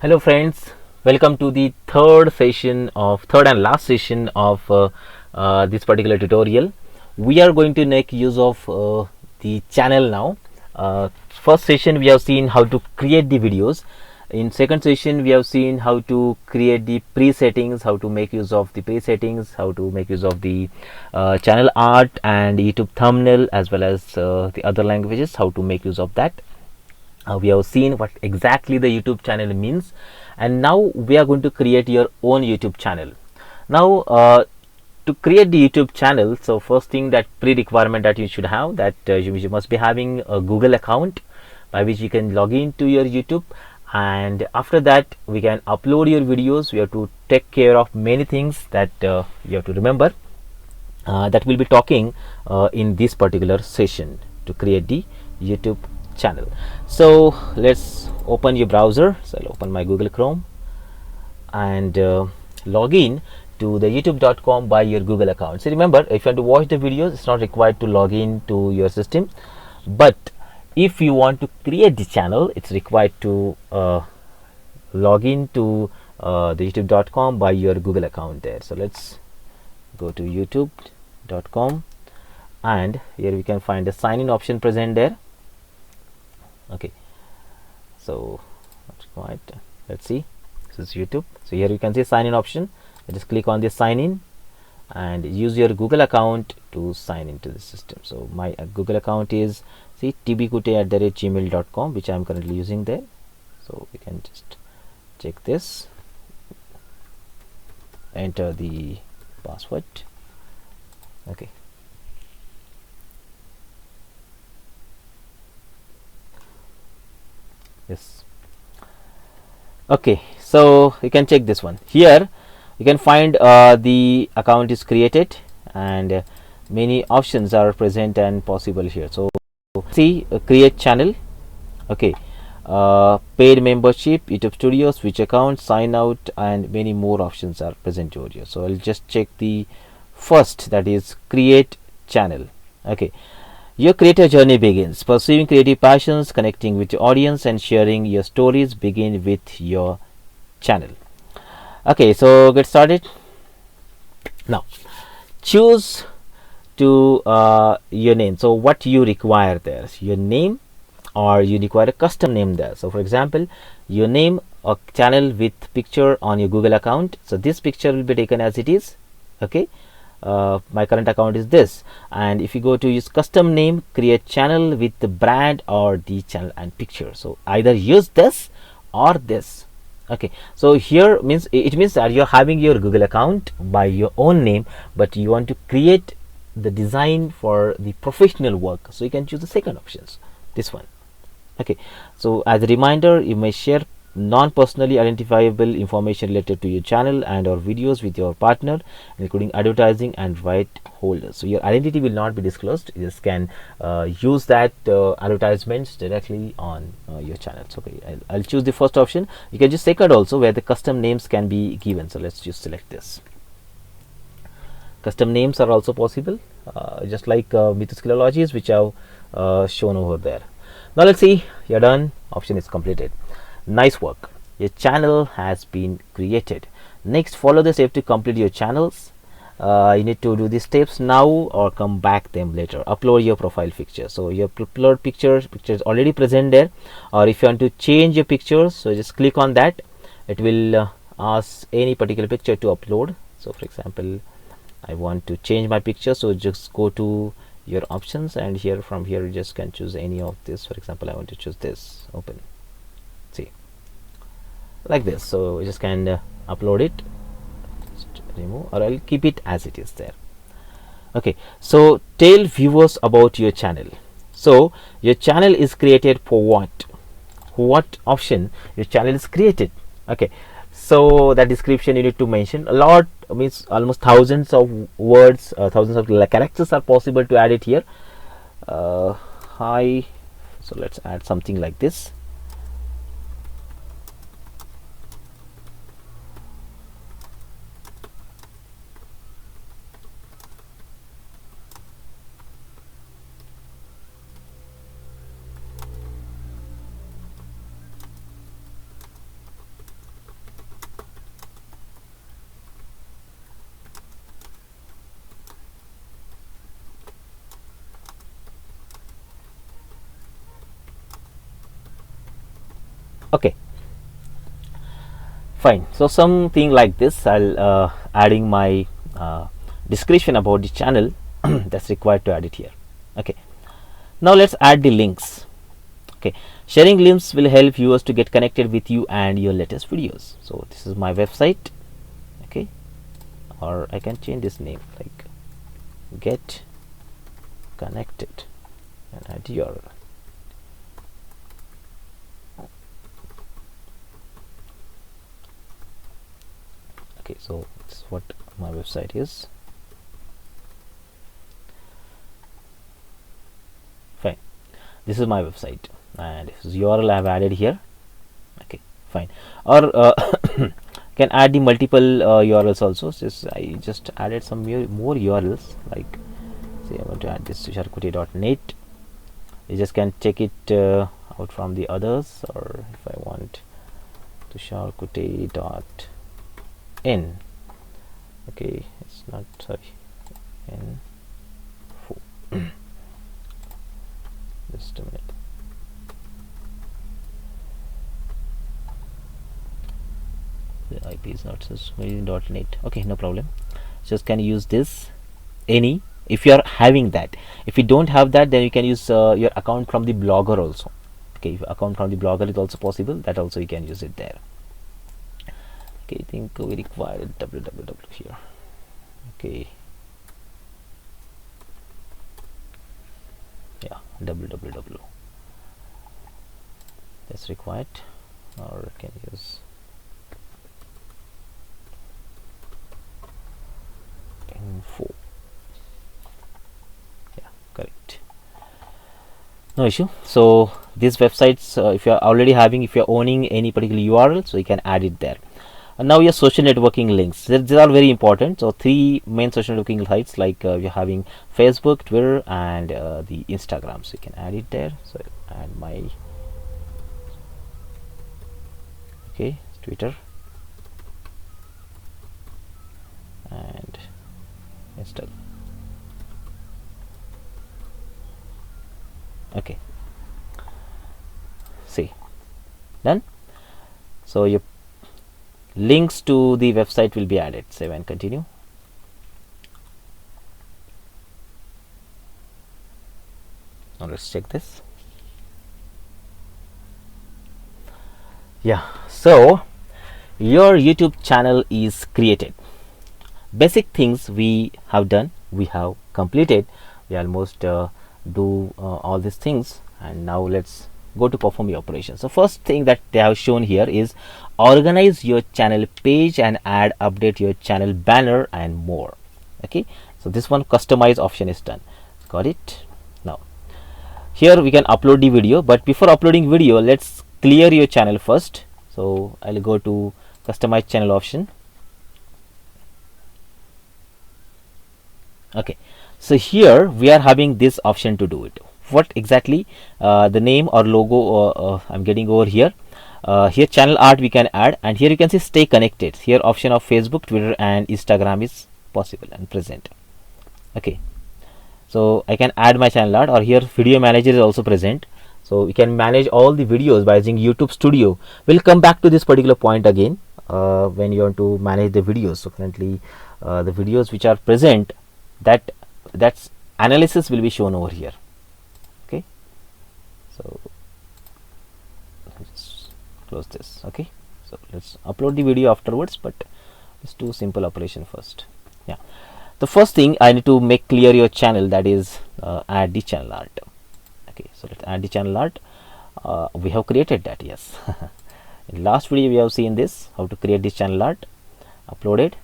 Hello friends, welcome to the third and last session of this particular tutorial. We are going to make use of the channel now. First session we have seen how to create the videos. In second session we have seen how to create the pre-settings, how to make use of the pre-settings, how to make use of the channel art and YouTube thumbnail, as well as the other languages, how to make use of that. We have seen what exactly the YouTube channel means, and now we are going to create your own YouTube channel. Now to create the YouTube channel, so first thing, that pre-requirement that you should have, that you must be having a Google account by which you can log into your YouTube, and after that we can upload your videos. We have to take care of many things that you have to remember, that we'll be talking in this particular session to create the YouTube channel. So let's open your browser. So I'll open my Google Chrome and log in to the youtube.com by your Google account. So remember, if you want to watch the videos, it's not required to log in to your system, but if you want to create the channel, it's required to log in to the youtube.com by your Google account there. So let's go to youtube.com, and here we can find the sign in option present there. Okay, so that's quite, let's see, this is YouTube. So here you can see sign in option. Just click on this sign in and use your Google account to sign into the system. So my Google account is tbkute@gmail.com, which I am currently using there. So we can just check this, enter the password. Okay, yes. Okay, so you can check this one. Here you can find the account is created, and many options are present and possible here. So see, create channel. Okay, paid membership, YouTube Studio, switch account, sign out, and many more options are present over here. So I'll just check the first, that is create channel. Okay, your creator journey begins. Pursuing creative passions, connecting with your audience, and sharing your stories begin with your channel. Okay, so get started. Now choose to your name. So what you require there, your name, or you require a custom name there. So for example, your name, a channel with picture on your Google account. So this picture will be taken as it is. Okay, my current account is this, and if you go to use custom name, create channel with the brand or the channel and picture. So either use this or this. Okay, so here means, it means that you're having your Google account by your own name, but you want to create the design for the professional work, so you can choose the second options, this one. Okay, so as a reminder, you may share non-personally identifiable information related to your channel and or videos with your partner, including advertising and right holders. So your identity will not be disclosed. You just can use that advertisements directly on your channels. Okay, I'll choose the first option. You can just second also, where the custom names can be given. So let's just select this. Custom names are also possible, just like Mythoscilologies, which I've shown over there. Now let's see, you're done. Option is completed. Nice work, your channel has been created. Next, follow the step to complete your channels. You need to do these steps now or come back them later. Upload your profile picture. So your upload picture is already present there, or if you want to change your pictures, so just click on that. It will ask any particular picture to upload. So for example, I want to change my picture, so just go to your options, and here, from here, you just can choose any of this. For example, I want to choose this. Open, see, like this. So you just can upload it, just remove, or I'll keep it as it is there. Okay, so tell viewers about your channel. So your channel is created for what option your channel is created. Okay, so that description you need to mention a lot, means almost thousands of words, thousands of characters are possible to add it here. Hi, so let's add something like this. Okay, fine. So something like this, I'll adding my description about the channel that's required to add it here. Okay, now let's add the links. Okay, sharing links will help viewers to get connected with you and your latest videos. So this is my website. Okay, or I can change this name like get connected and add URL. Okay, so this is what my website is. Fine, this is my website and this is URL I have added here. Okay, fine. Or can add the multiple URLs also. So I just added some more URLs, like say I want to add this tusharkutty.net. You just can check it out from the others, or if I want tusharkutty.in. okay, it's not, sorry, info. Just a minute. The IP is not .net. Okay, no problem. Just can use this any if you are having that. If you don't have that, then you can use your account from the Blogger also. Okay, if account from the Blogger is also possible, that also you can use it there. Okay, I think we require www here. Okay, yeah, www, that's required, or I can use info. Yeah, correct, no issue. So these websites, if you are already having, if you are owning any particular URL, so you can add it there. And now your social networking links, these are very important. So 3 main social networking sites, like you're having Facebook, Twitter, and the Instagram, so you can add it there. So add my, okay, Twitter and Instagram. Okay, see, done. So your links to the website will be added. Save and continue. Now let's check this. Yeah, so your YouTube channel is created. Basic things we have done, we have completed. We almost do all these things, and now let's go to perform the operation. So first thing that they have shown here is organize your channel page and add, update your channel banner and more. Okay, so this one customize option is done. Got it. Now here we can upload the video, but before uploading video, let's clear your channel first. So I'll go to customize channel option. Okay, so here we are having this option to do it. What exactly? The name or logo I'm getting over here. Here channel art we can add, and here you can see stay connected. Here option of Facebook, Twitter, and Instagram is possible and present. Okay, so I can add my channel art, or here video manager is also present. So we can manage all the videos by using YouTube Studio. We'll come back to this particular point again when you want to manage the videos. So currently the videos which are present, that's analysis will be shown over here. Okay, so let's close this. Okay, so let's upload the video afterwards, but let's do simple operation first. Yeah, the first thing I need to make clear your channel, that is add the channel art. Okay, so let's add the channel art. We have created that, yes. In last video we have seen this, how to create this channel art, uploaded.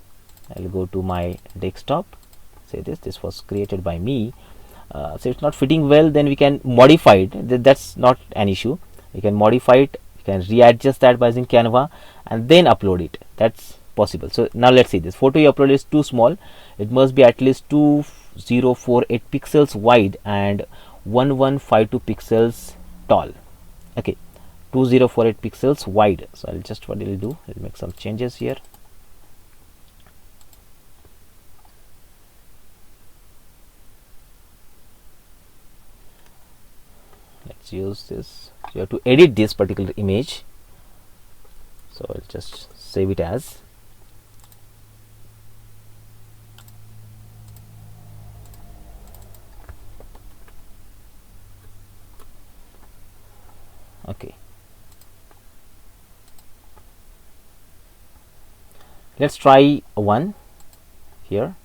I'll go to my desktop. Say this was created by me. So it's not fitting well, then we can modify it. That's not an issue. You can modify it, you can readjust that by using Canva, and then upload it. That's possible. So now let's see, this photo you upload is too small. It must be at least 2048 pixels wide and 1152 pixels tall. Okay, 2048 pixels wide. So I'll just, what I'll do, I'll make some changes here. Let's use this. You have to edit this particular image. So I'll just save it as. Okay, let's try one here.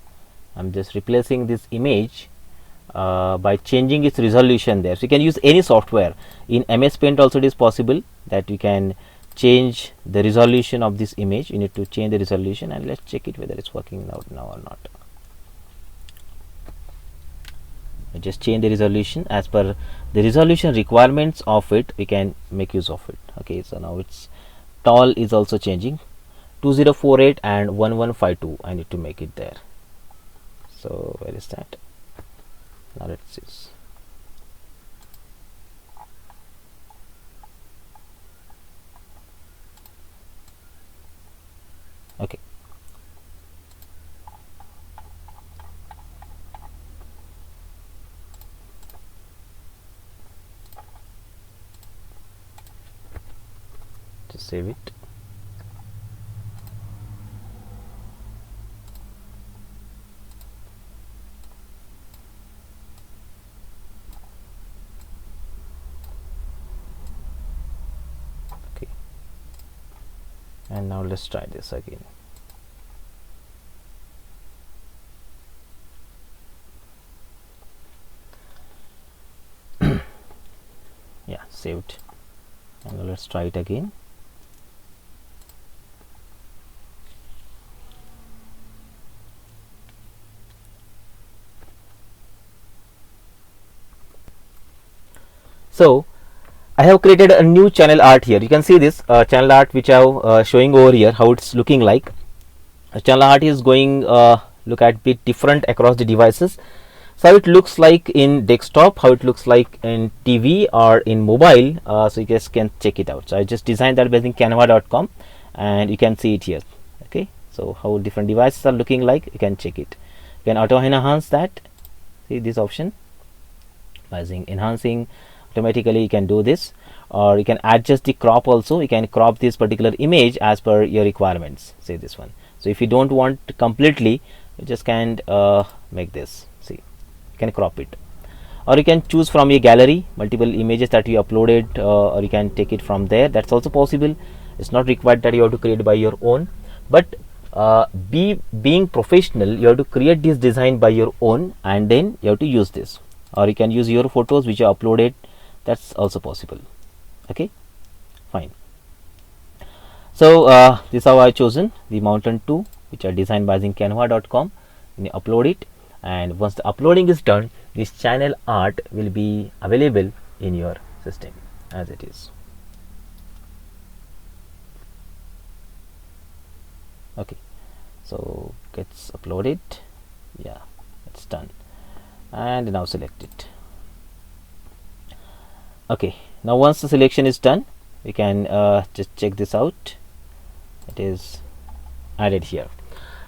I'm just replacing this image by changing its resolution there. So you can use any software. In MS Paint also it is possible that you can change the resolution of this image. You need to change the resolution, and let's check it whether it's working now or not. I just change the resolution as per the resolution requirements of it. We can make use of it. Okay, so now its tall is also changing, 2048 and 1152. I need to make it there. So where is that? Now let's see. Okay, just save it. Okay, and now let's try this again. Yeah, saved. And now let's try it again. So I have created a new channel art here. You can see this channel art which I have showing over here, how it's looking like. Channel art is going look at bit different across the devices. So how it looks like in desktop, how it looks like in TV or in mobile. So you guys can check it out. So I just designed that using canva.com, and you can see it here. Okay, so how different devices are looking like, you can check it. You can auto enhance that. See this option by using enhancing. Automatically you can do this, or you can adjust the crop also. You can crop this particular image as per your requirements. Say this one. So if you don't want completely, you just can make this. See, you can crop it, or you can choose from your gallery multiple images that you uploaded, or you can take it from there. That's also possible. It's not required that you have to create by your own, but being professional, you have to create this design by your own, and then you have to use this. Or you can use your photos which are uploaded. That's also possible. Okay, fine. So this is how I chosen the mountain 2, which are designed by using canva.com. You upload it, and once the uploading is done, this channel art will be available in your system as it is. Okay, so gets uploaded. Yeah, it's done, and now select it. Okay, now once the selection is done, we can just check this out. It is added here.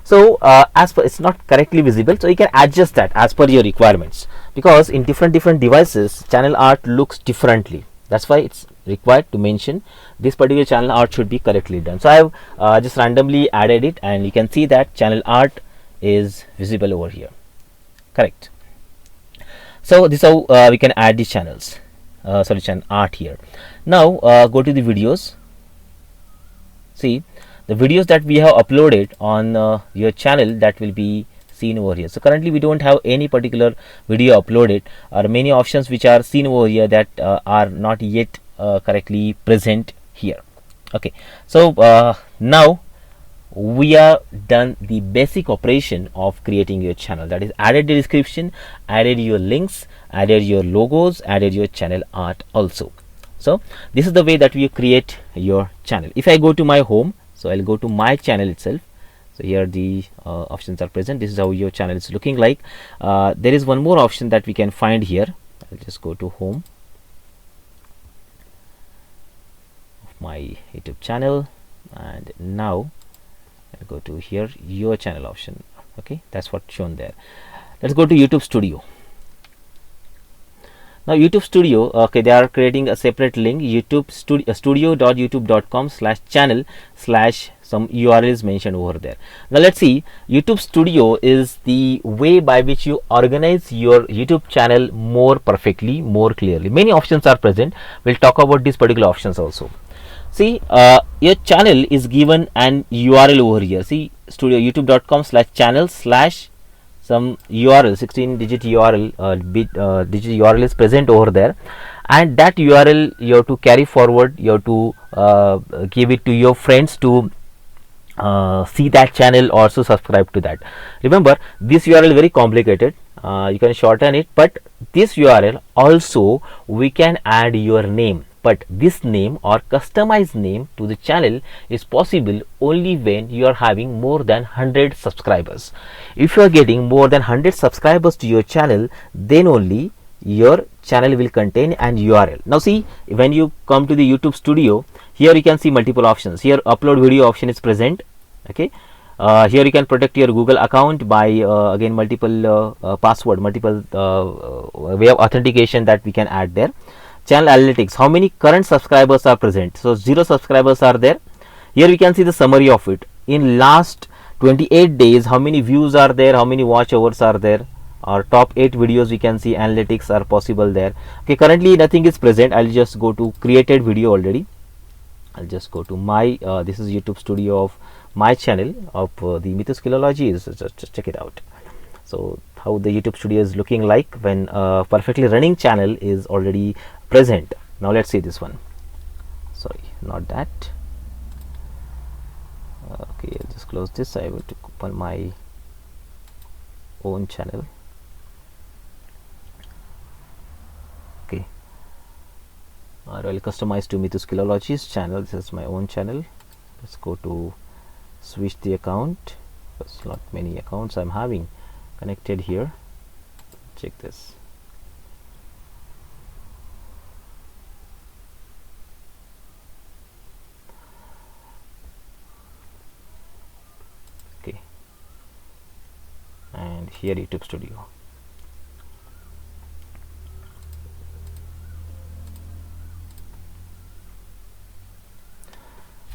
So as per, it's not correctly visible, so you can adjust that as per your requirements, because in different devices channel art looks differently. That's why it's required to mention this particular channel art should be correctly done. So I have just randomly added it, and you can see that channel art is visible over here. Correct. So this is how we can add the channels. Channel art here. Now go to the videos. See the videos that we have uploaded on your channel, that will be seen over here. So currently we don't have any particular video uploaded, or many options which are seen over here that are not yet correctly present here. Okay, so now we are done the basic operation of creating your channel, that is added the description, added your links, added your logos, added your channel art also. So this is the way that we create your channel. If I go to my home, so I'll go to my channel itself. So here the options are present. This is how your channel is looking like. There is one more option that we can find here. I'll just go to home of my YouTube channel, and now I'll go to here your channel option. Okay, that's what shown there. Let's go to YouTube Studio. Now YouTube Studio, okay, they are creating a separate link, YouTube studio.youtube.com/channel/ some URL is mentioned over there. Now let's see, YouTube Studio is the way by which you organize your YouTube channel more perfectly, more clearly. Many options are present. We'll talk about these particular options also. See, your channel is given an URL over here. See, studio youtube.com/channel/ some URL, 16-digit URL, digit URL is present over there, and that URL you have to carry forward. You have to give it to your friends to see that channel, also subscribe to that. Remember, this URL very complicated. You can shorten it, but this URL also we can add your name. But this name or customized name to the channel is possible only when you are having more than 100 subscribers. If you are getting more than 100 subscribers to your channel, then only your channel will contain an URL. Now see, when you come to the YouTube Studio, here you can see multiple options. Here upload video option is present. Okay, here you can protect your Google account by again multiple password, multiple way of authentication that we can add there. Channel analytics, how many current subscribers are present? So 0 subscribers are there. Here we can see the summary of it. In last 28 days, how many views are there, how many watch hours are there, or top 8 videos we can see analytics are possible there. Okay, currently nothing is present. I'll just go to created video already. I'll just go to my this is YouTube Studio of my channel of the Mithus Philology. Just check it out. So how the YouTube Studio is looking like when a perfectly running channel is already present. Now let's see this one. Sorry, not that. Okay, I'll just close this. I will open my own channel. Okay, I will customize to Mithus Philology's channel. This is my own channel. Let's go to switch the account. There's not many accounts I'm having connected here. Check this. Okay, and here YouTube Studio.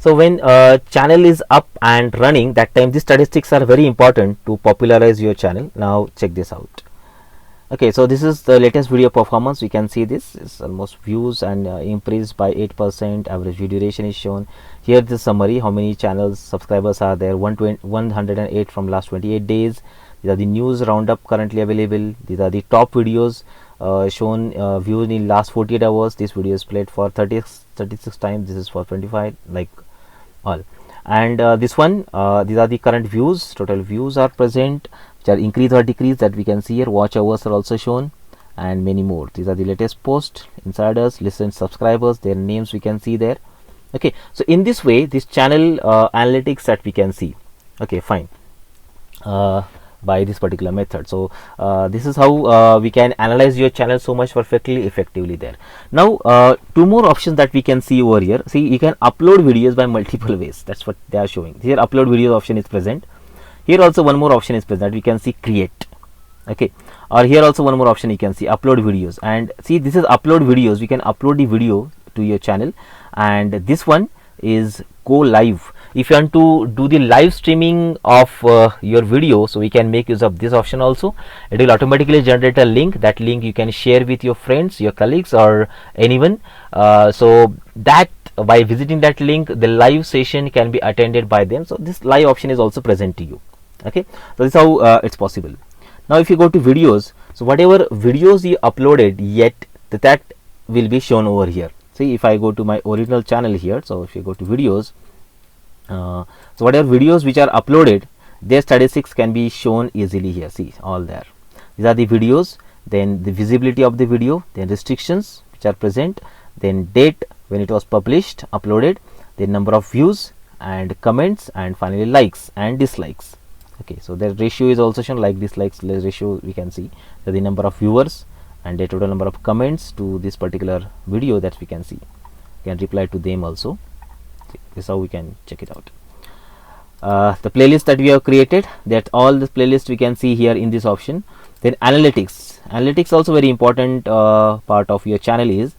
So when channel is up and running, that time these statistics are very important to popularize your channel. Now check this out. Okay, so this is the latest video performance. We can see this is almost views and increased by 8%. Average view duration is shown here. The summary, how many channels subscribers are there, 108 from last 28 days. These are the news roundup currently available. These are the top videos shown, viewed in last 48 hours. This video is played for 36 times. This is for 25, like all. And this one, these are the current views. Total views are present, which are increase or decrease, that we can see here. Watch hours are also shown, and many more. These are the latest posts, insiders, listen, subscribers, their names we can see there. Okay, so in this way, this channel analytics that we can see. Okay, fine. By this particular method. So this is how we can analyze your channel so much perfectly effectively there. Now two more options that we can see over here. See, you can upload videos by multiple ways. That's what they are showing here. Upload video option is present. Here also one more option is present. We can see create. Okay, or here also one more option you can see upload videos. And see, this is upload videos. We can upload the video to your channel, and this one is go live. If you want to do the live streaming of your video, so we can make use of this option also. It will automatically generate a link. That link you can share with your friends, your colleagues, or anyone, so that by visiting that link, the live session can be attended by them. So this live option is also present to you. Okay, so this is how it's possible. Now if you go to videos, so whatever videos you uploaded yet, that will be shown over here. See, if I go to my original channel here, so if you go to videos, so whatever videos which are uploaded, their statistics can be shown easily here. See, all there. These are the videos, then the visibility of the video, then restrictions which are present, then date when it was published, uploaded, the number of views and comments, and finally likes and dislikes. Okay, so the ratio is also shown, like dislikes ratio we can see. So the number of viewers and the total number of comments to this particular video that we can see. You can reply to them also. This is how we can check it out. The playlist that we have created, that all the playlists we can see here in this option. Then analytics. analytics also very important part of your channel is,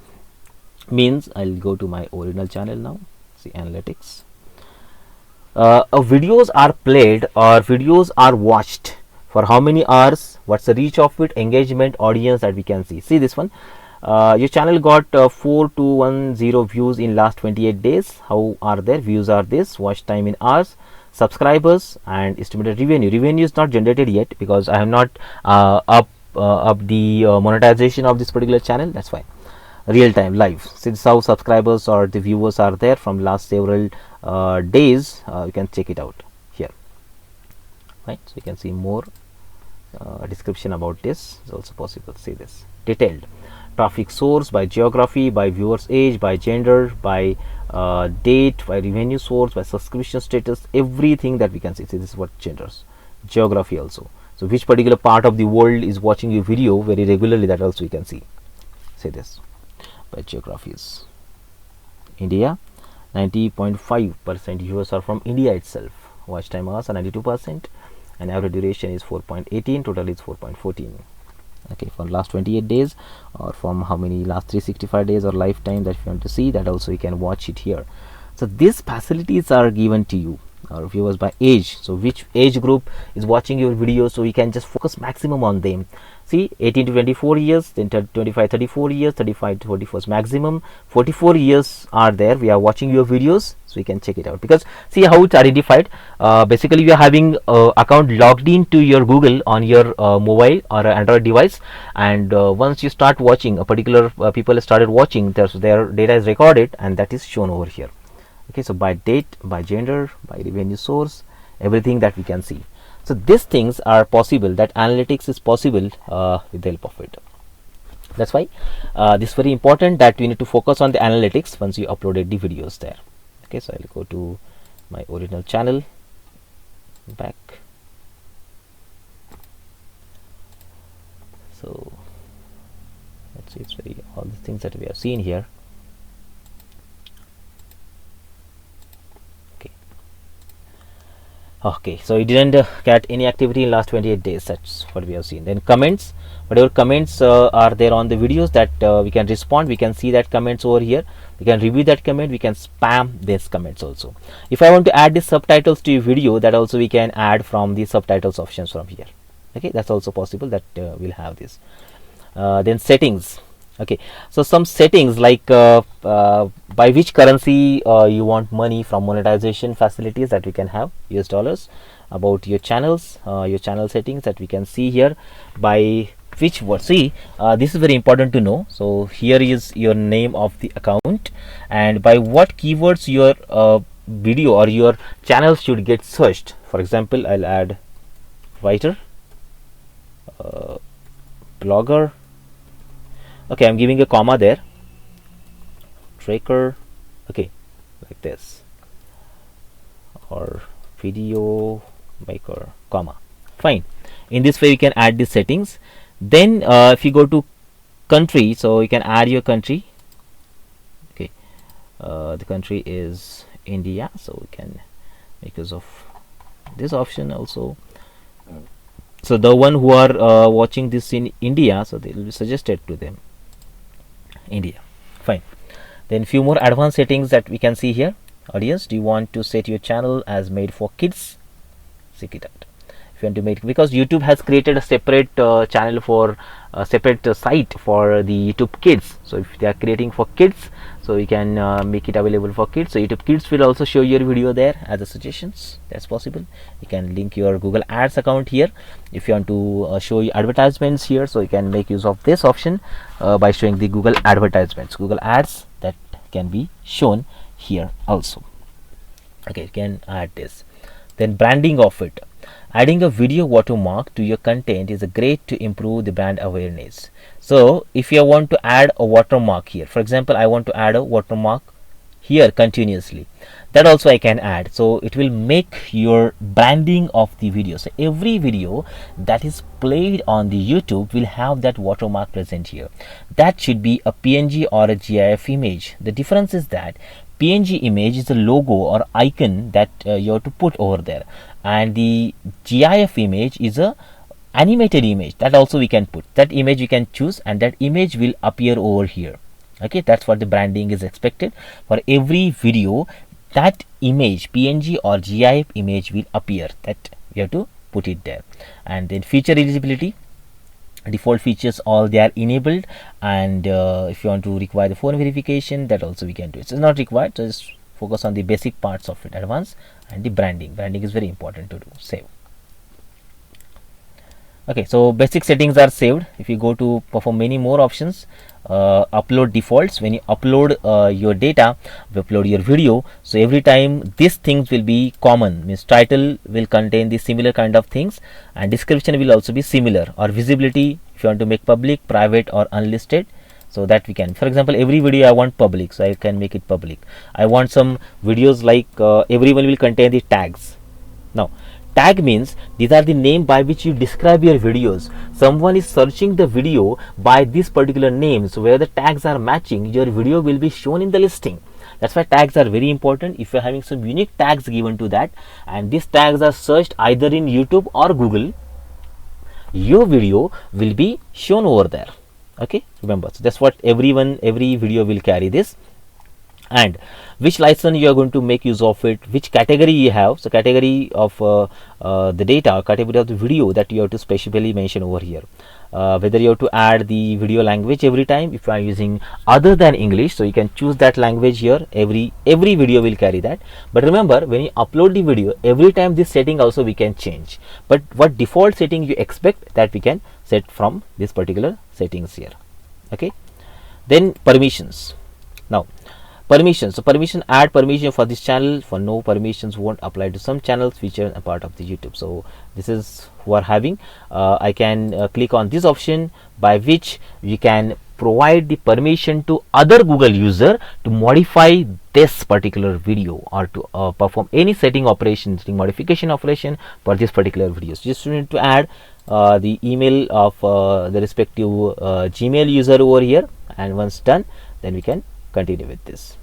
means I'll go to my original channel now. See, analytics. Videos are played or videos are watched for how many hours, what's the reach of it, engagement, audience that we can see. See this one, your channel got 4210 views in last 28 days. How are their views are this, watch time in hours, subscribers, and estimated revenue. Revenue is not generated yet because I have not up the monetization of this particular channel. That's why real time live. Since how subscribers or the viewers are there from last several days, you can check it out here, right? So you can see more description about this is also possible. See this detailed traffic source by geography, by viewers age, by gender, by date, by revenue source, by subscription status, everything that we can see. See, this is what genders, geography also. So which particular part of the world is watching your video very regularly, that also you can see. Say this by geographies. India, 90.5% viewers are from India itself. Watch time hours are 92%, and average duration is 4.18. Total is 4.14. Okay, for last 28 days, or from how many last 365 days or lifetime that you want to see, that also you can watch it here. So these facilities are given to you, or viewers by age. So which age group is watching your video, so you can just focus maximum on them. See, 18 to 24 years, then 25 34 years, 35 to 44 maximum, 44 years are there, we are watching your videos, so you can check it out. Because see how it's identified, basically you are having account logged into your Google on your mobile or Android device, and once you start watching a particular people started watching, their data is recorded and that is shown over here. Okay, so by date, by gender, by revenue source, everything that we can see. So these things are possible, that analytics is possible with the help of it. That's why this is very important that we need to focus on the analytics once you uploaded the videos there. Okay, so I'll go to my original channel, back. So let's see, it's very all the things that we have seen here. Okay, so it didn't get any activity in last 28 days. That's what we have seen. Then comments, whatever comments are there on the videos that we can respond, we can see that comments over here, we can review that comment, we can spam these comments also. If I want to add the subtitles to your video, that also we can add from the subtitles options from here. Okay, that's also possible that we'll have this. Then settings. Okay, so some settings like by which currency you want money from monetization facilities that we can have, US dollars, about your channels, your channel settings that we can see here, by which word. See, this is very important to know. So here is your name of the account, and by what keywords your video or your channel should get searched. For example, I'll add writer, blogger. Okay, I'm giving a comma there, tracker, okay, like this, or video maker, comma. Fine. In this way you can add the settings. Then if you go to country, so you can add your country. Okay, the country is India, so we can make use of this option also. So the one who are watching this in India, so they will be suggested to them India. Fine. Then few more advanced settings that we can see here. Audience, do you want to set your channel as made for kids? Check it out. If you want to make, because YouTube has created a separate channel for a separate site for the YouTube Kids. So if they are creating for kids, so you can make it available for kids. So YouTube Kids will also show your video there as a suggestions. That's possible. You can link your Google Ads account here. If you want to show your advertisements here, so you can make use of this option by showing the Google advertisements, Google Ads, that can be shown here also. Okay, you can add this. Then branding of it. Adding a video watermark to your content is a great to improve the brand awareness. So if you want to add a watermark here, for example, I want to add a watermark here continuously, that also I can add. So it will make your branding of the video. So every video that is played on the YouTube will have that watermark present here. That should be a PNG or a GIF image. The difference is that PNG image is a logo or icon that you have to put over there, and the GIF image is a animated image, that also we can put. That image you can choose and that image will appear over here. Okay, that's what the branding is expected. For every video, that image, PNG or GIF image will appear, that we have to put it there. And then feature eligibility, default features all they are enabled, and if you want to require the phone verification, that also we can do it. So it's not required, so just focus on the basic parts of it. Advanced and the branding is very important to do. Save. Okay, so basic settings are saved. If you go to perform many more options, upload defaults, when you upload your data, you upload your video, so every time these things will be common, means title will contain the similar kind of things and description will also be similar, or visibility if you want to make public, private or unlisted, so that we can, for example, every video I want public, so I can make it public. I want some videos like everyone will contain the tags. Now tag means these are the name by which you describe your videos. Someone is searching the video by this particular name, so where the tags are matching, your video will be shown in the listing. That's why tags are very important. If you're having some unique tags given to that and these tags are searched either in YouTube or Google, your video will be shown over there. Okay, remember, so that's what every video will carry this. And which license you are going to make use of it, which category you have, so category of the data, category of the video, that you have to specifically mention over here. Whether you have to add the video language every time, if you are using other than English, so you can choose that language here. Every video will carry that. But remember, when you upload the video, every time this setting also we can change, but what default setting you expect, that we can set from this particular settings here. Okay, then permissions. Now permissions, so add permission for this channel, for no permissions won't apply to some channels featured a part of the YouTube. So this is who are having, I can click on this option by which we can provide the permission to other Google user to modify this particular video or to perform any setting modification operation for this particular video. So just need to add the email of the respective Gmail user over here, and once done, then we can continue with this.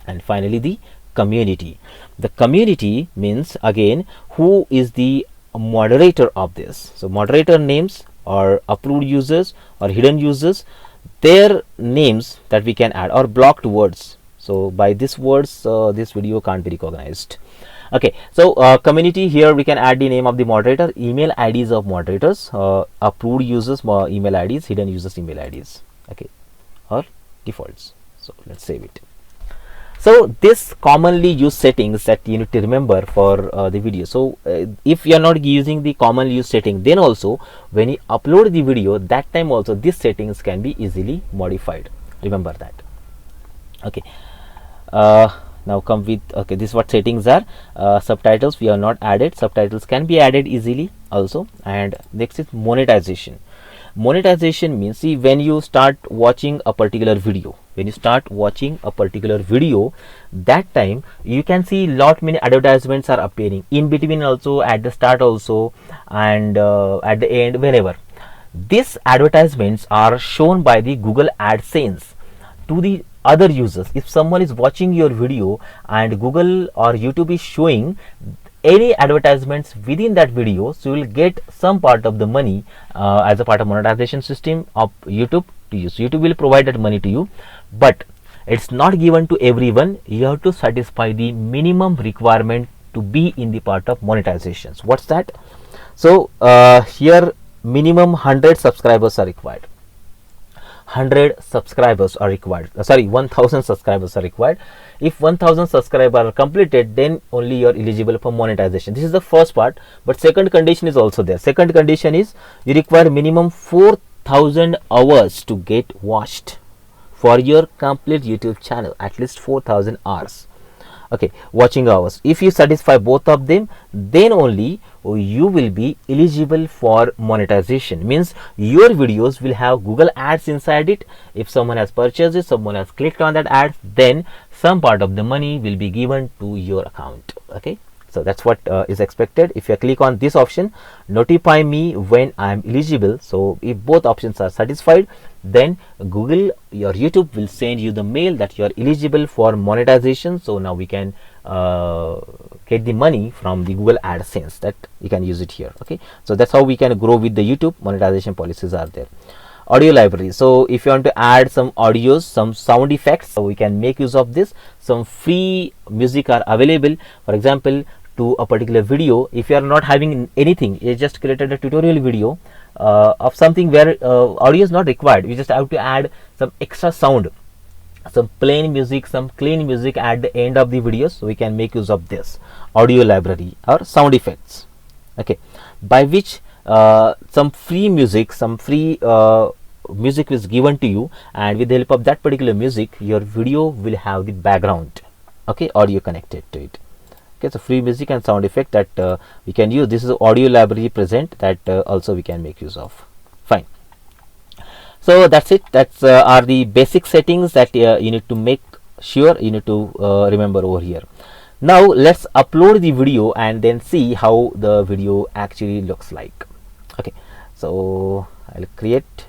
And finally, the community. The community means again who is the moderator of this. So moderator names or approved users or hidden users, their names that we can add, or blocked words. So by these words this video can't be recognized. Okay, so community, here we can add the name of the moderator, email IDs of moderators, approved users email IDs, hidden users email IDs. Okay, or defaults. So let's save it. So this commonly used settings that you need to remember for the video. So if you are not using the commonly used setting, then also when you upload the video, that time also these settings can be easily modified. Remember that. Okay, now come with, okay, this is what settings are. Subtitles we have not added, subtitles can be added easily also. And next is monetization. Monetization means, see, when you start watching a particular video, that time you can see lot many advertisements are appearing in between also, at the start also, and at the end, whenever. These advertisements are shown by the Google AdSense to the other users. If someone is watching your video and Google or YouTube is showing any advertisements within that video, so you will get some part of the money as a part of monetization system of YouTube to you. So YouTube will provide that money to you, but it's not given to everyone. You have to satisfy the minimum requirement to be in the part of monetizations. What's that? So here minimum 100 subscribers are required. 100 subscribers are required, 1000 subscribers are required. If 1000 subscribers are completed, then only you are eligible for monetization. This is the first part, but second condition is also there. Second condition is you require minimum 4000 hours to get watched for your complete YouTube channel, at least 4000 hours. Okay, watching hours. If you satisfy both of them, then only you will be eligible for monetization. Means your videos will have Google ads inside it. If someone has purchased it, someone has clicked on that ad, then some part of the money will be given to your account. Okay, So that's what is expected. If you click on this option, notify me when I am eligible, so if both options are satisfied, then Google, your YouTube will send you the mail that you are eligible for monetization. So now we can get the money from the Google AdSense, that you can use it here. Okay, so that's how we can grow with the YouTube. Monetization policies are there. Audio library. So if you want to add some audios, some sound effects, so we can make use of this. Some free music are available. For example, to a particular video, if you are not having anything, you just created a tutorial video of something where audio is not required, you just have to add some extra sound, some plain music, some clean music at the end of the video. So we can make use of this audio library or sound effects. Okay, by which some free music, some free music is given to you, and with the help of that particular music, your video will have the background, okay, audio connected to it. Okay, so free music and sound effect that we can use. This is audio library present, that also we can make use of. Fine. So that's it. That's are the basic settings that you need to make sure, you need to remember over here. Now let's upload the video and then see how the video actually looks like. Okay, so I'll create.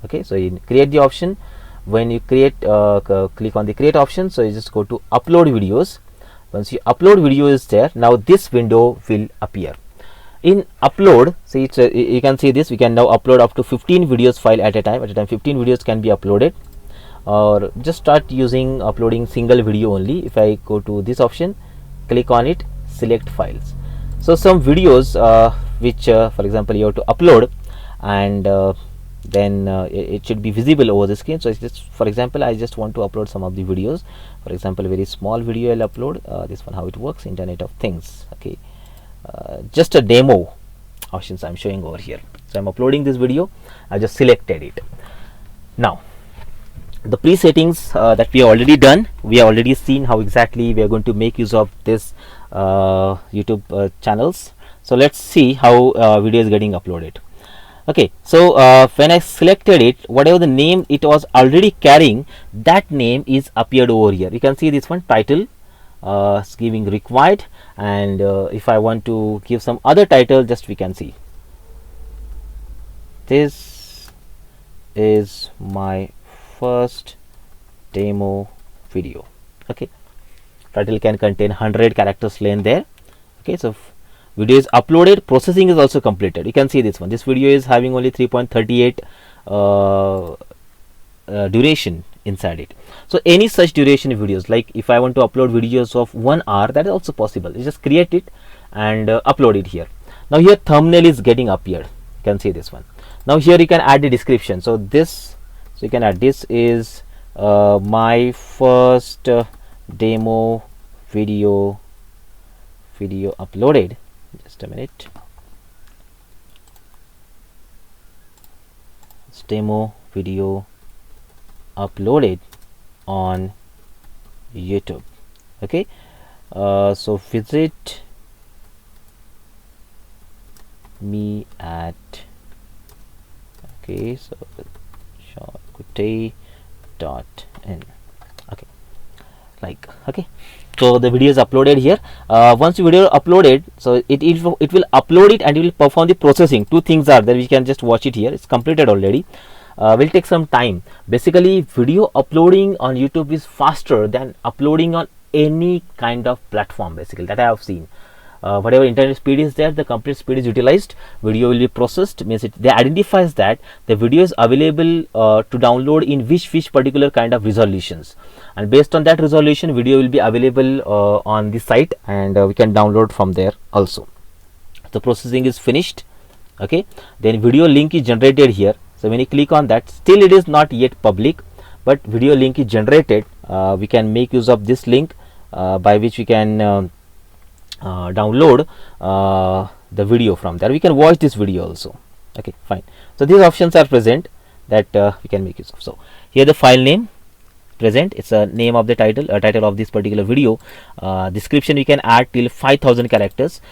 Okay, so you create the option. When you create, click on the create option, so you just go to upload videos. Once you upload video is there, now this window will appear. In upload, see, it's you can see this, we can now upload up to 15 videos file at a time. 15 videos can be uploaded, or just start using uploading single video only. If I go to this option, click on it, select files. So some videos which for example you have to upload, and then it should be visible over the screen. So it's just, for example, I just want to upload some of the videos. For example, a very small video I'll upload. This one, how it works, Internet of Things. Okay, just a demo options I'm showing over here. So I'm uploading this video. I just selected it. Now the pre-settings that we have already done, we have already seen how exactly we are going to make use of this YouTube channels. So let's see how video is getting uploaded. Okay, so when I selected it, whatever the name it was already carrying, that name is appeared over here. You can see this one, title, giving required, and if I want to give some other title, just we can see, this is my first demo video. Okay, title can contain 100 characters length there. Okay, so video is uploaded, processing is also completed. You can see this one, this video is having only 3.38 duration inside it. So any such duration videos, like if I want to upload videos of 1 hour, that is also possible. You just create it and upload it here. Now here thumbnail is getting appeared. You can see this one. Now here you can add the description. So this, so you can add, this is my first demo video uploaded. Just a minute. It's demo video uploaded on YouTube. Okay, so visit me at, okay, so shortcuttay.in. Okay, like, okay, so the video is uploaded here. Once the video uploaded, so it will upload it and it will perform the processing. Two things are there, we can just watch it here. It's completed already. Will take some time. Basically, video uploading on YouTube is faster than uploading on any kind of platform, basically, that I have seen. Whatever internet speed is there, the complete speed is utilized. Video will be processed, means it, they identifies that the video is available to download in which particular kind of resolutions, and based on that resolution, video will be available on the site, and we can download from there also. The processing is finished. Okay, then video link is generated here. So when you click on that, still it is not yet public, but video link is generated. We can make use of this link by which we can download the video from there. We can watch this video also. Okay, fine. So these options are present that we can make use of. So here the file name present, it's a name of the title, title of this particular video. Description we can add till 5000 characters.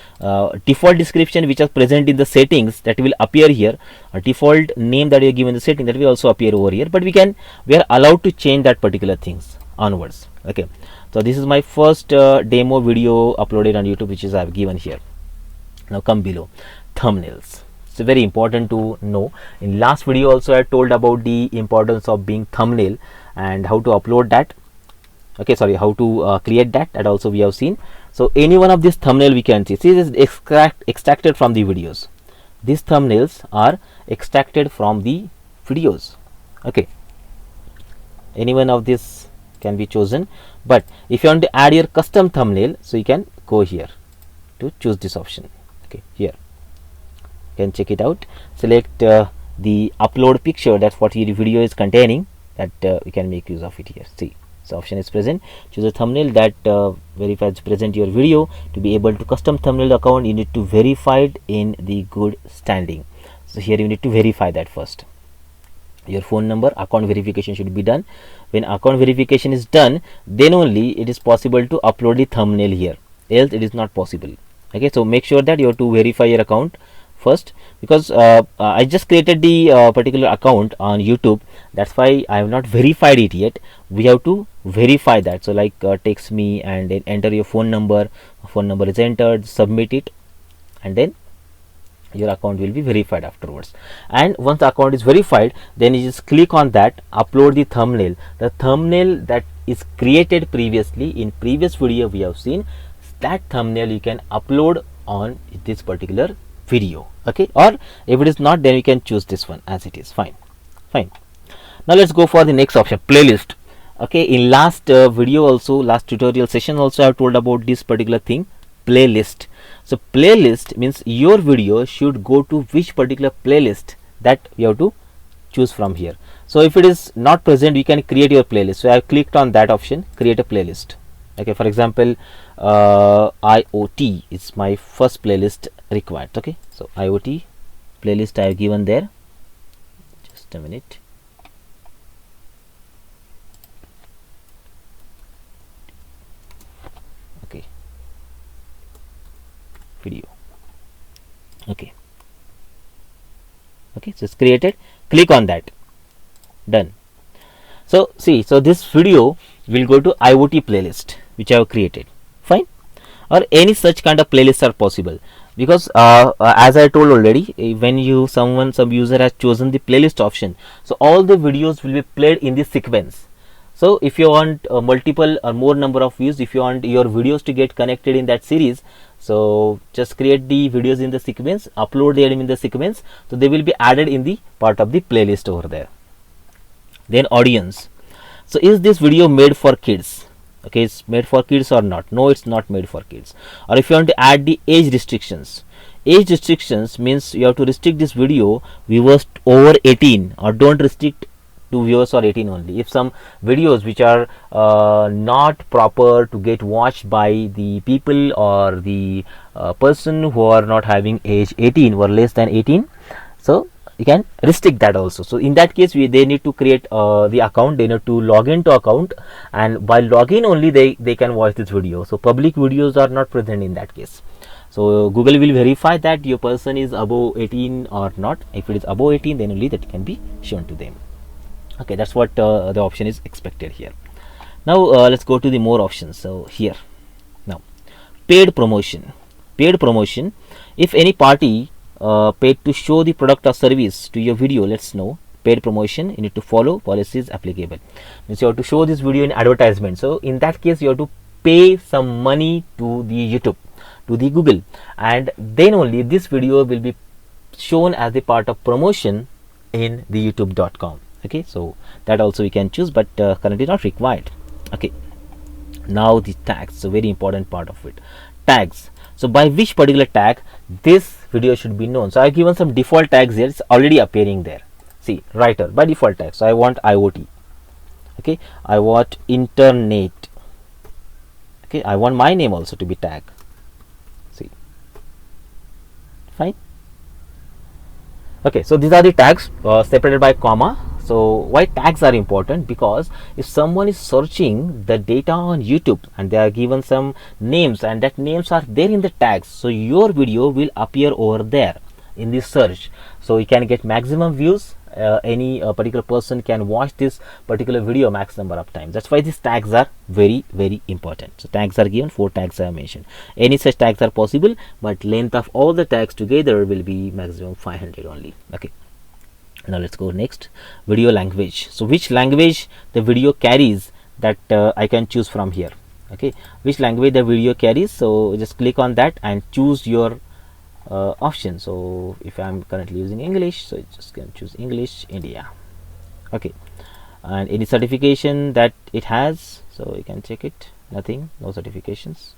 Default description which are present in the settings, that will appear here. Default name that you give in the setting, that will also appear over here, but we are allowed to change that particular things onwards. Okay, so this is my first demo video uploaded on YouTube, which is I have given here. Now come below, thumbnails. It's very important to know. In last video also I told about the importance of being thumbnail and how to upload that. Okay, sorry, how to create that also we have seen. So any one of this thumbnail we can see this is extracted from the videos. These thumbnails are extracted from the videos. Okay, any one of this can be chosen, but if you want to add your custom thumbnail, so you can go here to choose this option. Okay, here you can check it out, select the upload picture, that's what your video is containing, that we can make use of it here. See, this option is present. Choose a thumbnail that verifies present your video. To be able to custom thumbnail account, you need to verify it in the good standing. So here you need to verify that first. Your phone number, account verification should be done. When account verification is done, then only it is possible to upload the thumbnail here, else it is not possible. Okay, so make sure that you have to verify your account first, because I just created the particular account on YouTube, that's why I have not verified it yet. We have to verify that. So like text me and then enter your phone number is entered, submit it, and then your account will be verified afterwards. And once the account is verified, then you just click on that, upload the thumbnail. The thumbnail that is created previously in previous video we have seen, that thumbnail you can upload on this particular video. Okay, or if it is not, then you can choose this one as it is. Fine. Now let's go for the next option, playlist. Okay, in last video also, last tutorial session also I have told about this particular thing, playlist. So playlist means your video should go to which particular playlist, that you have to choose from here. So if it is not present, you can create your playlist. So I have clicked on that option, create a playlist. Okay, for example, IoT is my first playlist required. Okay, so IoT playlist I have given there. Just a minute. Okay, video. Okay, so it's created. Click on that, done. So see, so this video will go to IoT playlist which I have created. Fine, or any such kind of playlists are possible, because as I told already, when some user has chosen the playlist option, so all the videos will be played in the sequence. So if you want multiple or more number of views, if you want your videos to get connected in that series, so just create the videos in the sequence, upload them in the sequence, so they will be added in the part of the playlist over there. Then audience. So is this video made for kids? Okay, it's made for kids or not? No, it's not made for kids. Or if you want to add the age restrictions, age restrictions means you have to restrict this video viewers over 18, or don't restrict to viewers or 18 only. If some videos which are not proper to get watched by the people or the person who are not having age 18 or less than 18, so you can restrict that also. So in that case, they need to create the account, they need to log into account, and by login only they can watch this video. So public videos are not present in that case. So Google will verify that your person is above 18 or not. If it is above 18, then only that can be shown to them. Okay, that's what the option is expected here. Now let's go to the more options. So here, now paid promotion. If any party paid to show the product or service to your video, let's know paid promotion, you need to follow policies applicable. Means you have to show this video in advertisement. So in that case, you have to pay some money to the YouTube, to the Google, and then only this video will be shown as a part of promotion in the youtube.com. Okay, so that also we can choose, but currently not required. Okay, now the tags, so very important part of it, tags. So by which particular tag this video should be known? So I have given some default tags here, it's already appearing there. See, writer by default tag. So I want IoT. Okay, I want internet. Okay, I want my name also to be tag. See, fine. Okay, so these are the tags separated by comma. So why tags are important? Because if someone is searching the data on YouTube and they are given some names, and that names are there in the tags, so your video will appear over there in the search. So you can get maximum views any particular person can watch this particular video max number of times. That's why these tags are very important. So tags are given, 4 tags are mentioned. Any such tags are possible, but length of all the tags together will be maximum 500 only. Okay, now let's go next. Video language. So which language the video carries, that I can choose from here. Okay, which language the video carries, so just click on that and choose your option. So if I'm currently using English, so just can choose English India. Okay, and any certification that it has, so you can check it. Nothing, no certifications,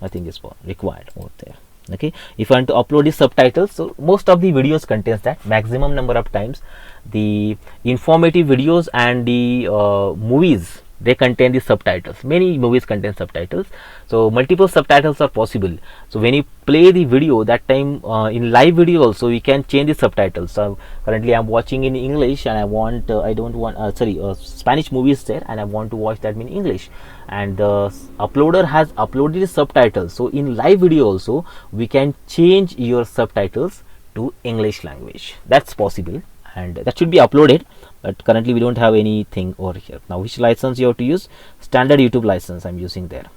nothing is required over there. Okay, if you want to upload the subtitles, so most of the videos contains that maximum number of times. The informative videos and the movies, they contain the subtitles. Many movies contain subtitles, so multiple subtitles are possible. So when you play the video, that time in live video also we can change the subtitles. So currently I'm watching in English and I want I don't want Spanish movies there, and I want to watch that in English, and the uploader has uploaded the subtitles. So in live video also we can change your subtitles to English language. That's possible, and that should be uploaded, but currently we don't have anything over here. Now which license you have to use? Standard YouTube license I'm using there.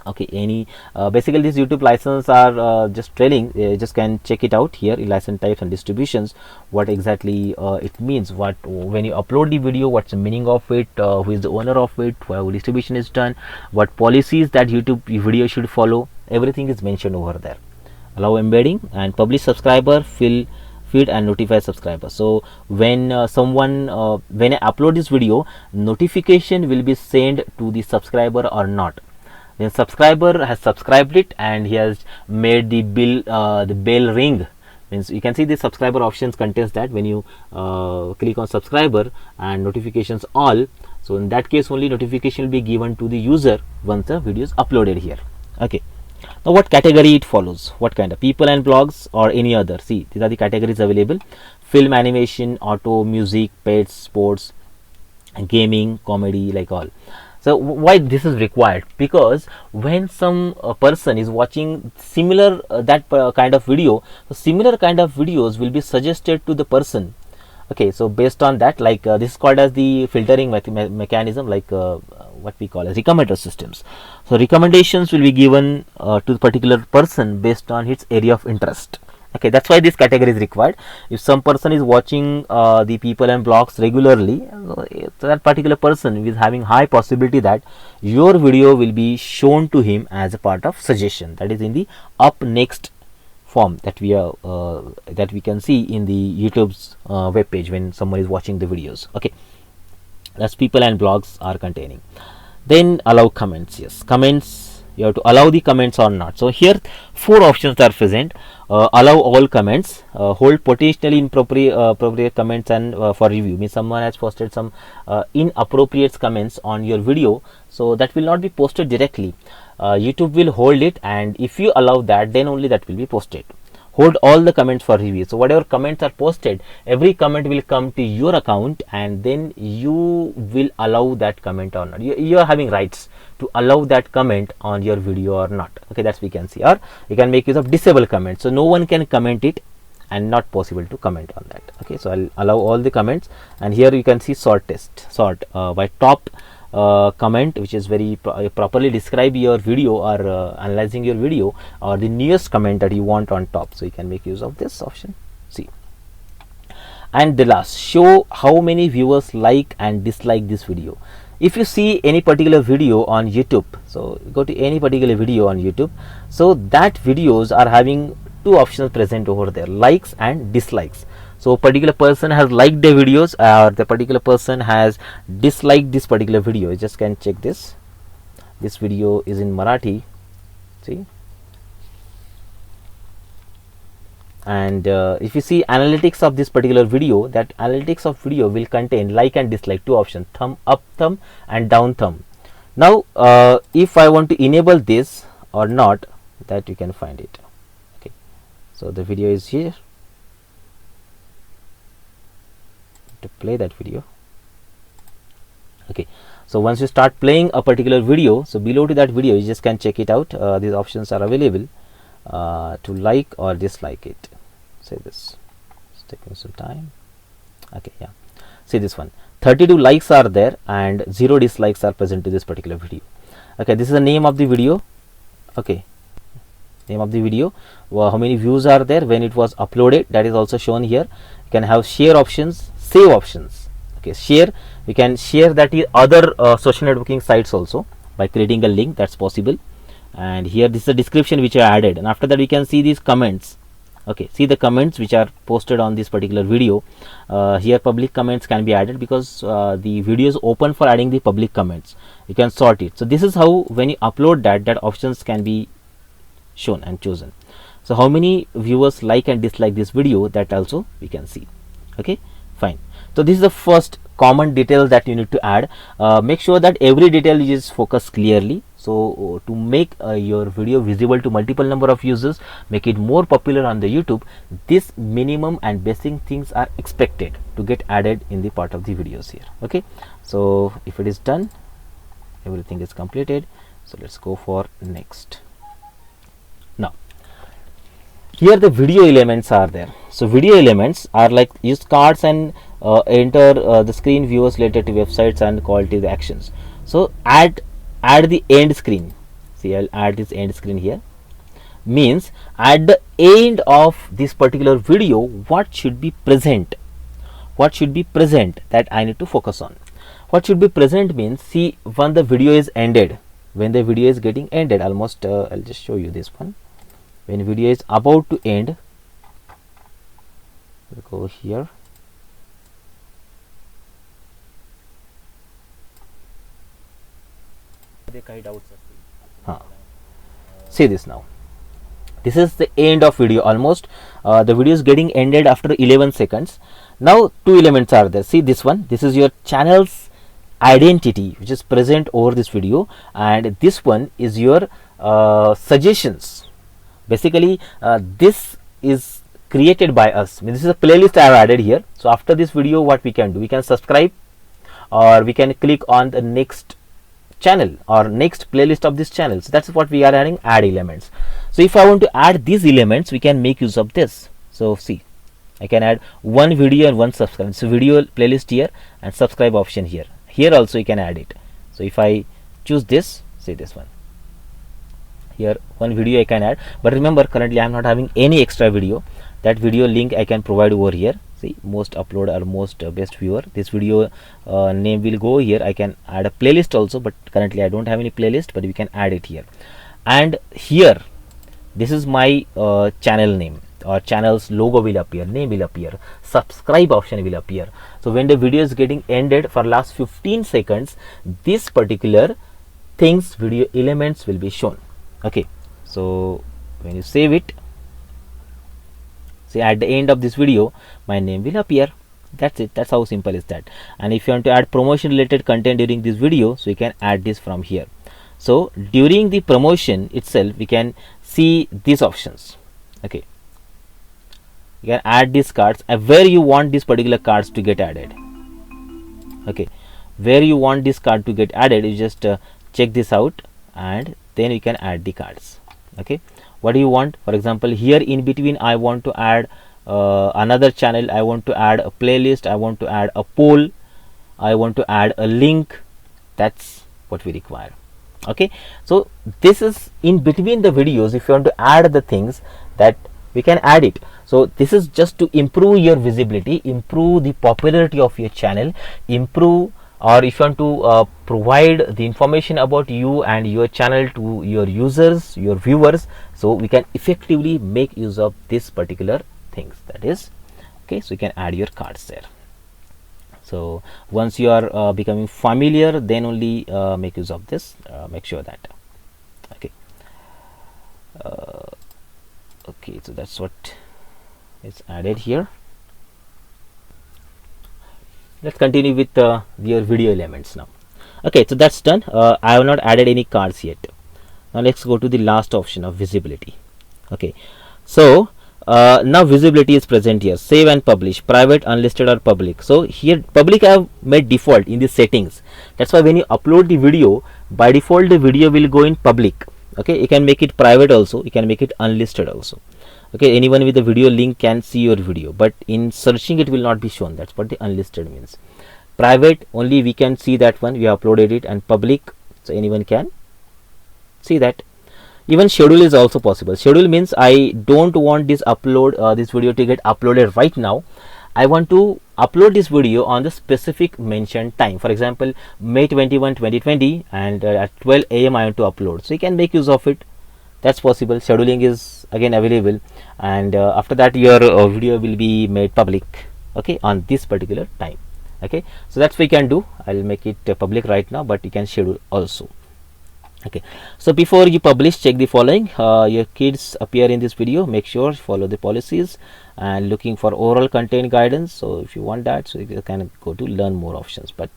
Okay, any basically this YouTube license are just trailing, just can check it out here, license types and distributions, what exactly it means, what when you upload the video, what's the meaning of it, who is the owner of it, how distribution is done, what policies that YouTube video should follow, everything is mentioned over there. Allow embedding and publish subscriber, feed and notify subscribers. So when someone when I upload this video, notification will be sent to the subscriber or not. When subscriber has subscribed it and he has made the bell ring, means you can see the subscriber options contains that. When you click on subscriber and notifications all, so in that case only notification will be given to the user once the video is uploaded here. Okay, now what category it follows, what kind of people and blogs or any other. See, these are the categories available: film, animation, auto, music, pets, sports, gaming, comedy, like all. So why this is required? Because when some person is watching similar kind of video, so similar kind of videos will be suggested to the person. Okay, so based on that, like this is called as the filtering mechanism, like what we call as recommender systems. So recommendations will be given to the particular person based on its area of interest. Okay, that's why this category is required. If some person is watching the people and blogs regularly, so that particular person is having high possibility that your video will be shown to him as a part of suggestion, that is in the up next form that we are that we can see in the YouTube's web page when someone is watching the videos. Okay, that's people and blogs are containing. Then allow comments. Yes, comments, you have to allow the comments or not. So here 4 options are present. Allow all comments, hold potentially inappropriate comments and for review, means someone has posted some inappropriate comments on your video, so that will not be posted directly. YouTube will hold it, and if you allow that, then only that will be posted. Hold all the comments for review. So whatever comments are posted, every comment will come to your account, and then you will allow that comment or not. You are having rights to allow that comment on your video or not. Okay, that's we can see. Or you can make use of disable comment, so no one can comment it and not possible to comment on that. Okay, so I'll allow all the comments, and here you can see sort by top comment, which is very properly describe your video or analyzing your video, or the newest comment that you want on top. So you can make use of this option. See, and the last, show how many viewers like and dislike this video. If you see any particular video on YouTube, so go to any particular video on YouTube, so that videos are having 2 options present over there, likes and dislikes. So particular person has liked the videos, or the particular person has disliked this particular video. You just can check this. This video is in Marathi. See, and if you see analytics of this particular video, that analytics of video will contain like and dislike, 2 options, thumb up thumb and down thumb. Now if I want to enable this or not, that you can find it. Okay, so the video is here. To play that video. Okay, so once you start playing a particular video, so below to that video you just can check it out. These options are available to like or dislike it. Say this, it's taking some time. Okay, yeah, see this one, 32 likes are there and 0 dislikes are present to this particular video. Okay, this is the name of the video. Okay, name of the video, how many views are there when it was uploaded, that is also shown here. You can have share options, save options. Okay, share, we can share that is other social networking sites also by creating a link, that's possible. And here this is the description which I added, and after that we can see these comments. Okay, see the comments which are posted on this particular video. Here public comments can be added because the video is open for adding the public comments. You can sort it. So this is how when you upload that options can be shown and chosen. So how many viewers like and dislike this video, that also we can see. Okay, fine. So this is the first common detail that you need to add. Make sure that every detail is focused clearly. So to make your video visible to multiple number of users, make it more popular on the YouTube, this minimum and basic things are expected to get added in the part of the videos here. Okay, so if it is done, everything is completed. So let's go for next. Now here the video elements are there. So video elements are like use cards and enter the screen viewers related to websites and quality of the actions. So add the end screen. See, I'll add this end screen here. Means at the end of this particular video, what should be present? What should be present that I need to focus on? What should be present means, see, when the video is ended, when the video is getting ended, almost I'll just show you this one. When video is about to end, we'll go here. See this now. This is the end of video. Almost the video is getting ended after 11 seconds. Now two elements are there. See this one. This is your channel's identity which is present over this video, and this one is your suggestions. Basically this is created by us. This is a playlist I have added here. So after this video, what we can do, we can subscribe, or we can click on the next channel or next playlist of this channel. So that's what we are adding, add elements. So if I want to add these elements, we can make use of this. So see, I can add one video and one subscribe. So video playlist here and subscribe option here. Here also you can add it. So if I choose this, say this one, here one video I can add, but remember currently I am not having any extra video. That video link I can provide over here. See, most upload or most best viewer, this video name will go here. I can add a playlist also, but currently I don't have any playlist, but we can add it here. And here this is my channel name, or channel's logo will appear, name will appear, subscribe option will appear. So when the video is getting ended for last 15 seconds, this particular things, video elements will be shown. Okay, so when you save it, see, at the end of this video my name will appear. That's it. That's how simple is that. And if you want to add promotion related content during this video, so you can add this from here. So during the promotion itself, we can see these options. Okay, you can add these cards and where you want these particular cards to get added. Okay, where you want this card to get added, you just check this out and then you can add the cards. Okay, what do you want? For example, here in between I want to add another channel, I want to add a playlist, I want to add a poll, I want to add a link. That's what we require. Okay, so this is in between the videos. If you want to add the things, that we can add it. So this is just to improve your visibility, improve the popularity of your channel, improve, or if you want to provide the information about you and your channel to your users, your viewers, so we can effectively make use of this particular things. That is, okay, so you can add your cards there. So once you are becoming familiar, then only make use of this. Make sure that. Okay. Okay, so that's what is added here. Let's continue with your video elements now. Okay, so that's done. I have not added any cards yet. Now let's go to the last option of visibility. Okay, so now visibility is present here. Save and publish, private, unlisted, or public. So here public I have made default in the settings. That's why when you upload the video, by default the video will go in public. Okay, you can make it private also, you can make it unlisted also. Okay, anyone with a video link can see your video, but in searching it will not be shown. That's what the unlisted means. Private, only we can see that one, we have uploaded it, and public, so anyone can see that. Even schedule is also possible. Schedule means I don't want this this video to get uploaded right now. I want to upload this video on the specific mentioned time. For example, May 21 2020, and at 12 a.m. I want to upload, so you can make use of it. That's possible. Scheduling is again available, and after that your video will be made public, okay, on this particular time. Okay, so that's what we can do. I'll make it public right now, but you can schedule also. Okay, so before you publish, check the following. Your kids appear in this video, make sure follow the policies, and looking for oral content guidance. So if you want that, so you can go to learn more options, but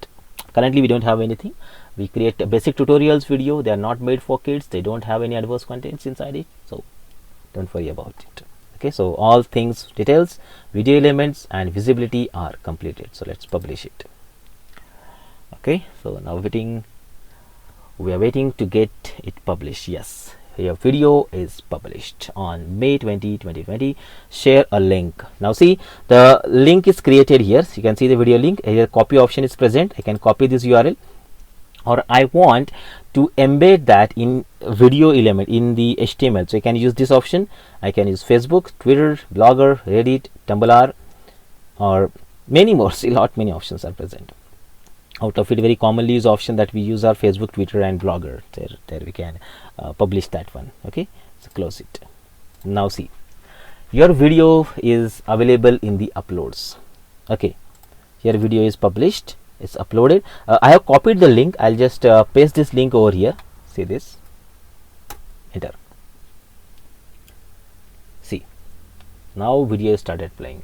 currently we don't have anything. We create a basic tutorials video. They are not made for kids. They don't have any adverse contents inside it, so don't worry about it. Okay, so all things, details, video elements and visibility are completed. So let's publish it. Okay, so now we are waiting to get it published. Yes, your video is published on May 20, 2020. Share a link. Now see, the link is created here. So you can see the video link here. Copy option is present. I can copy this URL, or I want to embed that in video element in the HTML. So I can use this option. I can use Facebook, Twitter, Blogger, Reddit, Tumblr, or many more. See, many options are present. Out of it, very commonly used option that we use are Facebook, Twitter and Blogger. There we can publish that one. Okay, so close it. Now see, your video is available in the uploads. Okay, your video is published, it's uploaded. I have copied the link. I'll just paste this link over here. See this, enter. See, now video started playing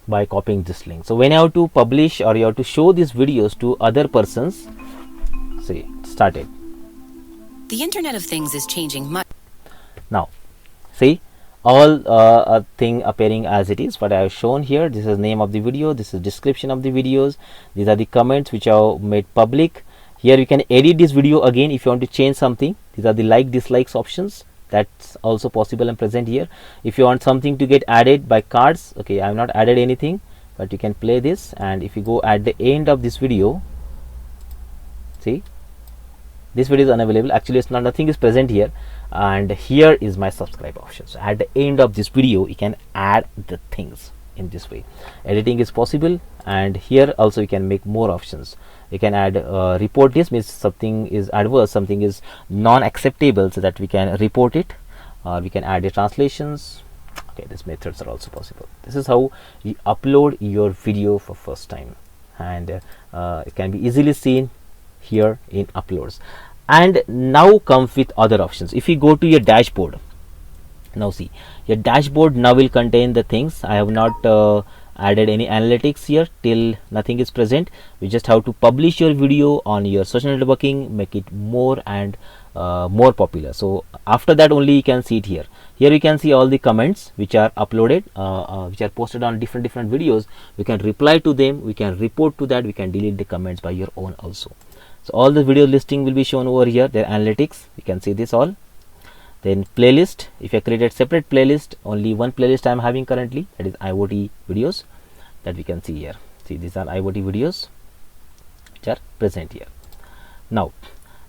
by copying this link. So when you have to publish or you have to show these videos to other persons, see, started. The Internet of Things is changing much. Now see, all a thing appearing as it is what I have shown here. This is name of the video, this is description of the videos, these are the comments which are made public. Here you can edit this video again if you want to change something. These are the like dislikes options. That's also possible and present here. If you want something to get added by cards, okay, I have not added anything, but you can play this, and if you go at the end of this video, see, this video is unavailable. Actually, it's not, nothing is present here, and here is my subscribe option. So at the end of this video, you can add the things in this way. Editing is possible, and here also you can make more options. You can add report this, means something is adverse, something is non-acceptable, so that we can report it, or we can add the translations. Okay, these methods are also possible. This is how you upload your video for first time, and it can be easily seen here in uploads. And now comes with other options. If you go to your dashboard, now see, your dashboard now will contain the things. I have not added any analytics here till nothing is present. We just have to publish your video on your social networking, make it more and more popular. So after that only you can see it here. Here you can see all the comments which are uploaded, which are posted on different videos. We can reply to them, we can report to that, we can delete the comments by your own also. So all the video listing will be shown over here. Their analytics, you can see this all. Then playlist, if I created separate playlist, only one playlist I am having currently, that is IoT videos, that we can see here. See, these are IoT videos which are present here. Now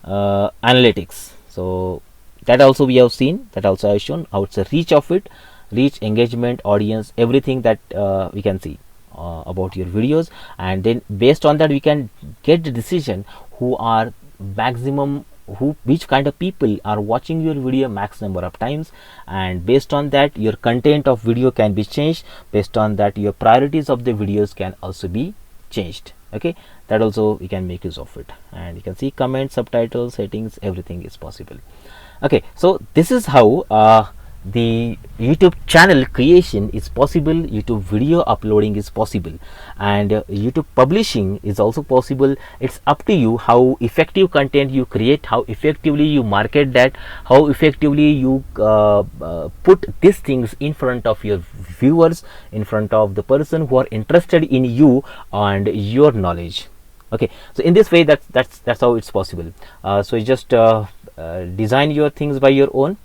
analytics, so that also we have seen, that also I have shown how it's a reach of it, reach, engagement, audience, everything that we can see about your videos. And then based on that we can get the decision who are maximum, which kind of people are watching your video max number of times, and based on that your content of video can be changed. Based on that your priorities of the videos can also be changed. Okay, that also we can make use of it, and you can see comments, subtitles, settings, everything is possible. Okay, so this is how the YouTube channel creation is possible, YouTube video uploading is possible, and YouTube publishing is also possible. It's up to you how effective content you create, how effectively you market that, how effectively you put these things in front of your viewers, in front of the person who are interested in you and your knowledge. Okay, so in this way that's how it's possible. So you just design your things by your own.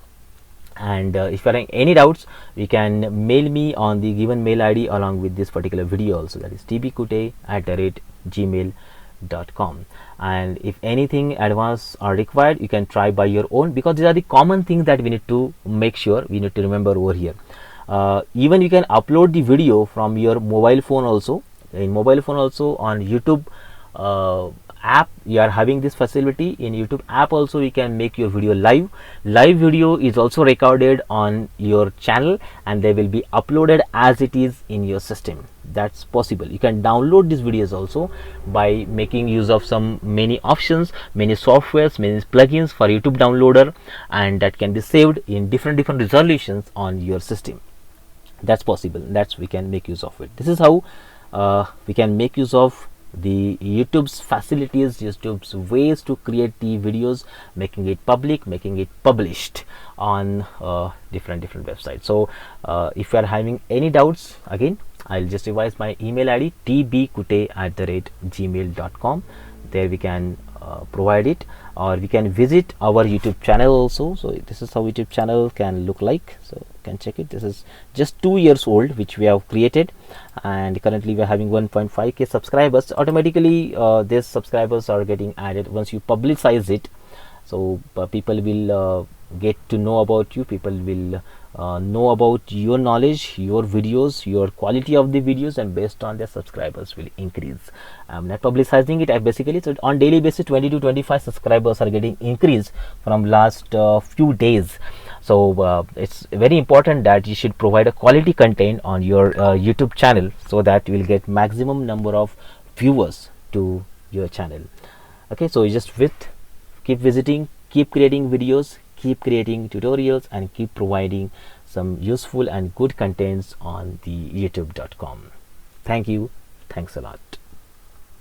And if you are having any doubts, you can mail me on the given mail ID along with this particular video also, that is tbkute@gmail.com. and if anything advanced are required, you can try by your own, because these are the common things that we need to make sure, we need to remember over here. Even you can upload the video from your mobile phone also. In mobile phone also, on YouTube app you are having this facility. In YouTube app also you can make your video live. Live video is also recorded on your channel and they will be uploaded as it is in your system. That's possible. You can download these videos also by making use of some many options, many softwares, many plugins for YouTube downloader, and that can be saved in different resolutions on your system. That's possible. That's we can make use of it. This is how we can make use of the YouTube's facilities, YouTube's ways to create the videos, making it public, making it published on different websites. So if you are having any doubts, again I'll just revise my email ID, tbkute@gmail.com. there we can provide it, or we can visit our YouTube channel also. So this is how YouTube channel can look like, so you can check it. This is just 2 years old which we have created, and currently we are having 1.5k subscribers. Automatically these subscribers are getting added once you publicize it, so people will get to know about you, people will know about your knowledge, your videos, your quality of the videos, and based on their subscribers will increase. I'm not publicizing it basically, so on daily basis 20 to 25 subscribers are getting increased from last few days. So it's very important that you should provide a quality content on your YouTube channel, so that you will get maximum number of viewers to your channel. Okay, so you just keep visiting, keep creating videos, keep creating tutorials, and keep providing some useful and good contents on the youtube.com. Thank you. Thanks a lot.